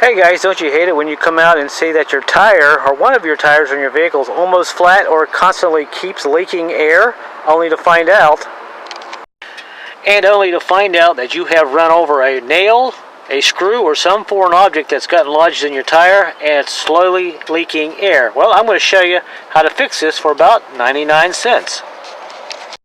Hey guys, don't you hate it when you come out and see that your tire, or one of your tires in your vehicle, is almost flat or constantly keeps leaking air, only to find out that you have run over a nail, a screw, or some foreign object that's gotten lodged in your tire and it's slowly leaking air. Well, I'm going to show you how to fix this for about 99 cents.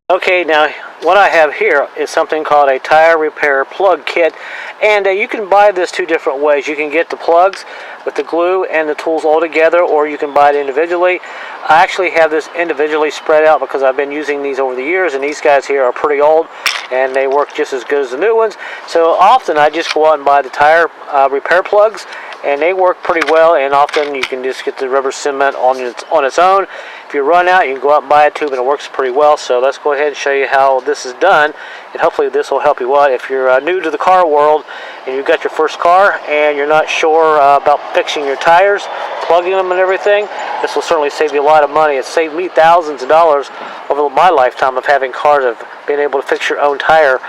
Okay, now what I have here is something called a tire repair plug kit, and you can buy this two different ways. You can get the plugs with the glue and the tools all together, or you can buy it individually. I actually have this individually spread out because I've been using these over the years, and these guys here are pretty old and they work just as good as the new ones. So often I just go out and buy the tire repair plugs, and they work pretty well, and often you can just get the rubber cement on its own. If you run out, you can go out and buy a tube, and it works pretty well. So let's go ahead and show you how this is done, and hopefully this will help you out. If you're new to the car world and you've got your first car and you're not sure about fixing your tires, plugging them and everything, this will certainly save you a lot of money. It's saved me thousands of dollars over my lifetime of having cars, of being able to fix your own tire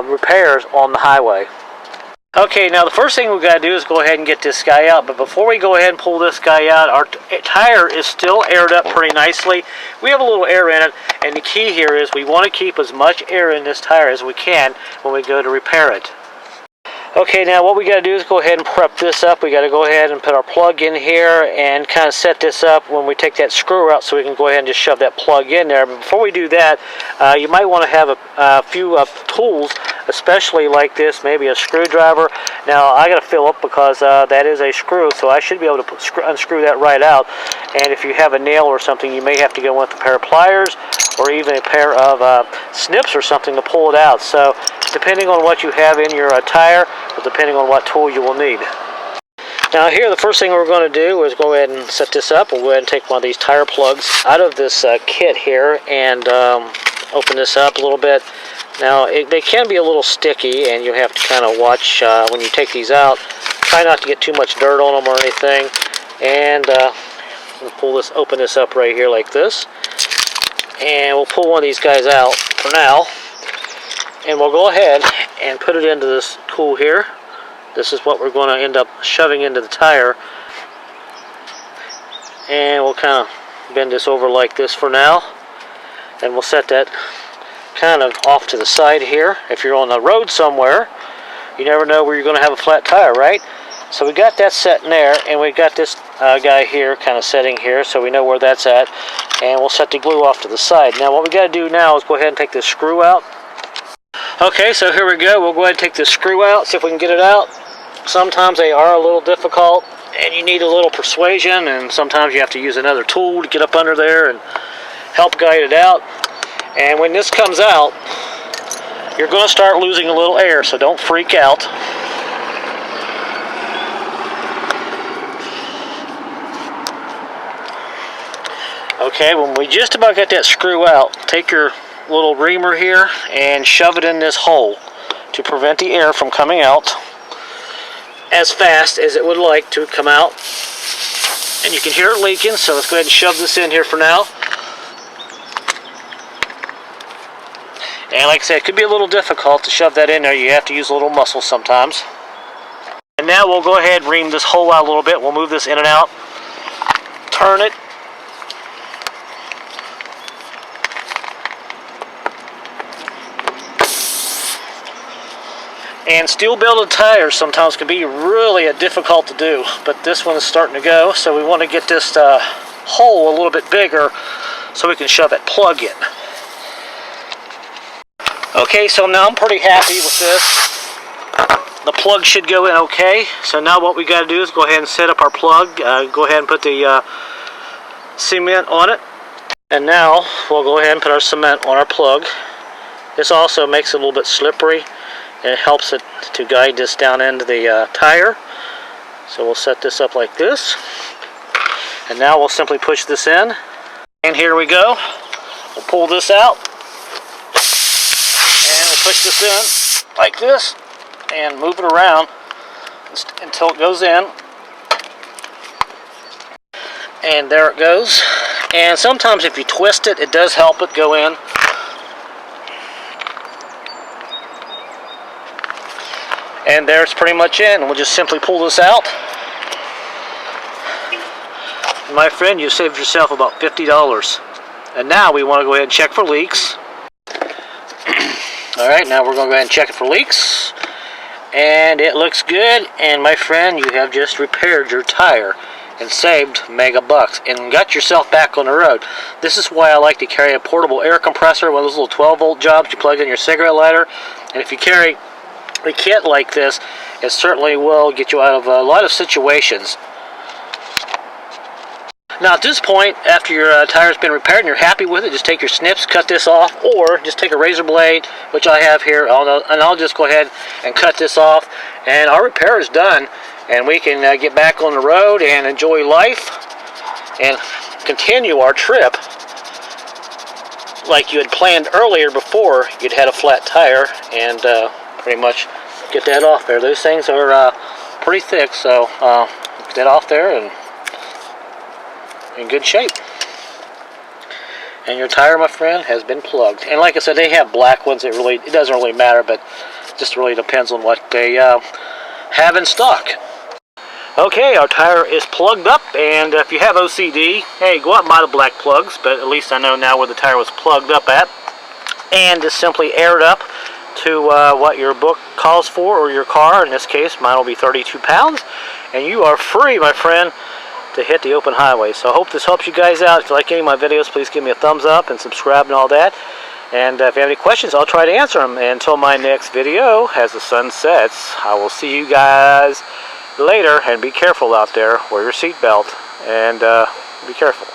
repairs on the highway. Okay, now the first thing we've got to do is go ahead and get this guy out. But before we go ahead and pull this guy out, our tire is still aired up pretty nicely. We have a little air in it, and the key here is we want to keep as much air in this tire as we can when we go to repair it. Okay, now what we got to do is go ahead and prep this up. We got to go ahead and put our plug in here and kind of set this up when we take that screw out, so we can go ahead and just shove that plug in there. But before we do that, you might want to have a few tools, especially like this, maybe a screwdriver. Now I got to fill up because that is a screw, so I should be able to unscrew that right out. And if you have a nail or something, you may have to go with a pair of pliers or even a pair of snips or something to pull it out. So depending on what you have in your tire, or depending on what tool you will need. Now here, the first thing we're going to do is go ahead and set this up. We'll go ahead and take one of these tire plugs out of this kit here and open this up a little bit. Now they can be a little sticky, and you have to kind of watch when you take these out. Try not to get too much dirt on them or anything. And we'll open this up right here like this. And we'll pull one of these guys out for now. And we'll go ahead and put it into this tool here. This is what we're going to end up shoving into the tire. And we'll kind of bend this over like this for now. And we'll set that kind of off to the side here. If you're on the road somewhere, you never know where you're going to have a flat tire, right? So we got that set in there, and we got this guy here kind of setting here, so we know where that's at. And we'll set the glue off to the side. Now what we got to do now is go ahead and take this screw out. Okay, so here we go. We'll go ahead and take this screw out, see if we can get it out. Sometimes they are a little difficult, and you need a little persuasion, and sometimes you have to use another tool to get up under there and help guide it out. And when this comes out, you're going to start losing a little air, so don't freak out. Okay, when we just about get that screw out, take your little reamer here and shove it in this hole to prevent the air from coming out as fast as it would like to come out. And you can hear it leaking, so let's go ahead and shove this in here for now. And like I said, it could be a little difficult to shove that in there. You have to use a little muscle sometimes. And now we'll go ahead and ream this hole out a little bit. We'll move this in and out, turn it, and steel belted tires sometimes can be really difficult to do, but this one is starting to go, so we want to get this hole a little bit bigger so we can shove that plug in. Okay, so now I'm pretty happy with this. The plug should go in okay. So now what we got to do is go ahead and set up our plug. Go ahead and put the cement on it. And now we'll go ahead and put our cement on our plug. This also makes it a little bit slippery. It helps it to guide this down into the tire. So we'll set this up like this. And now we'll simply push this in. And here we go. We'll pull this out. And we'll push this in like this. And move it around until it goes in. And there it goes. And sometimes if you twist it, it does help it go in. And there's pretty much it. And we'll just simply pull this out. My friend, you saved yourself about $50. And now we want to go ahead and check for leaks. Alright, now we're going to go ahead and check it for leaks. And it looks good. And my friend, you have just repaired your tire and saved mega bucks and got yourself back on the road. This is why I like to carry a portable air compressor, one of those little 12-volt jobs you plug in your cigarette lighter. And if you carry a kit like this, it certainly will get you out of a lot of situations. Now at this point, after your tire's been repaired and you're happy with it, just take your snips, cut this off, or just take a razor blade, which I have here, and I'll just go ahead and cut this off, and our repair is done, and we can get back on the road and enjoy life and continue our trip like you had planned earlier before you'd had a flat tire, and pretty much get that off there. Those things are pretty thick, so get that off there and in good shape. And your tire, my friend, has been plugged. And like I said, they have black ones. It doesn't really matter, but it just really depends on what they have in stock. Okay, our tire is plugged up, and if you have OCD, hey, go out and buy the black plugs, but at least I know now where the tire was plugged up at. And just simply air it up to what your book calls for, or your car. In this case, mine will be 32 pounds. And you are free, my friend, to hit the open highway. So I hope this helps you guys out. If you like any of my videos, please give me a thumbs up and subscribe and all that. And if you have any questions, I'll try to answer them. And until my next video, as the sun sets, I will see you guys later. And be careful out there. Wear your seatbelt and be careful.